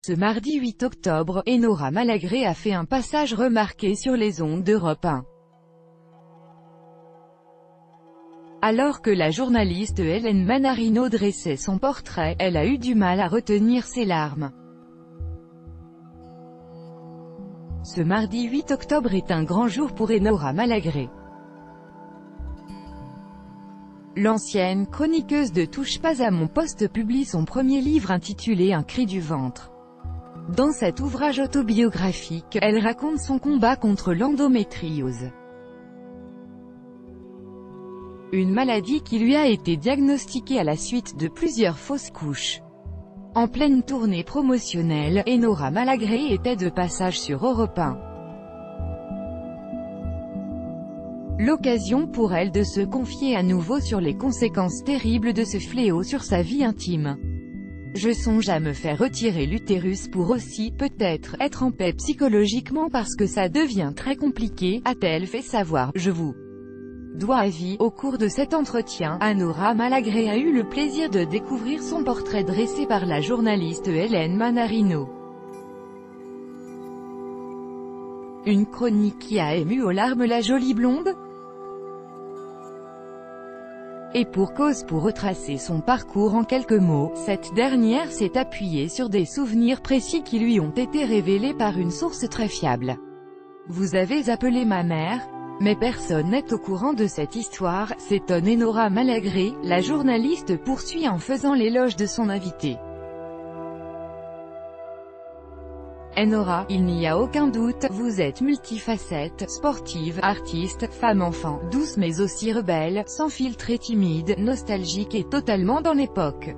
Ce mardi 8 octobre, Enora Malagré a fait un passage remarqué sur les ondes d'Europe 1. Alors que la journaliste Hélène Manarino dressait son portrait, elle a eu du mal à retenir ses larmes. Ce mardi 8 octobre est un grand jour pour Enora Malagré. L'ancienne chroniqueuse de Touche pas à mon poste publie son premier livre intitulé Un cri du ventre. Dans cet ouvrage autobiographique, elle raconte son combat contre l'endométriose. Une maladie qui lui a été diagnostiquée à la suite de plusieurs fausses couches. En pleine tournée promotionnelle, Enora Malagré était de passage sur Europe 1. L'occasion pour elle de se confier à nouveau sur les conséquences terribles de ce fléau sur sa vie intime. Je songe à me faire retirer l'utérus pour aussi, peut-être, être en paix psychologiquement parce que ça devient très compliqué, a-t-elle fait savoir. Je vous dois avis. Au cours de cet entretien, Enora Malagré a eu le plaisir de découvrir son portrait dressé par la journaliste Hélène Manarino. Une chronique qui a ému aux larmes la jolie blonde. Et pour cause, pour retracer son parcours en quelques mots, cette dernière s'est appuyée sur des souvenirs précis qui lui ont été révélés par une source très fiable. Vous avez appelé ma mère? Mais personne n'est au courant de cette histoire, s'étonne Enora Malagré, la journaliste poursuit en faisant l'éloge de son invité. Enora, il n'y a aucun doute, vous êtes multifacette, sportive, artiste, femme-enfant, douce mais aussi rebelle, sans filtre et timide, nostalgique et totalement dans l'époque.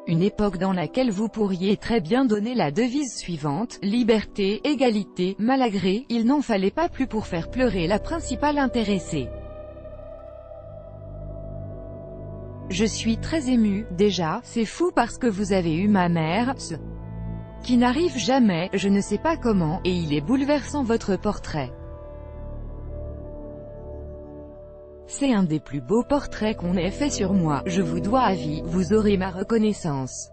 Une époque dans laquelle vous pourriez très bien donner la devise suivante, liberté, égalité, Malagré, il n'en fallait pas plus pour faire pleurer la principale intéressée. Je suis très émue, déjà, c'est fou parce que vous avez eu ma mère, ce qui n'arrive jamais, je ne sais pas comment, et il est bouleversant votre portrait. C'est un des plus beaux portraits qu'on ait fait sur moi, je vous dois avis, vous aurez ma reconnaissance.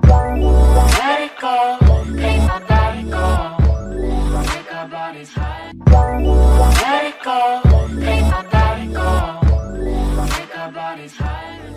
Let it go, make my body go. Make our bodies high. Let it go.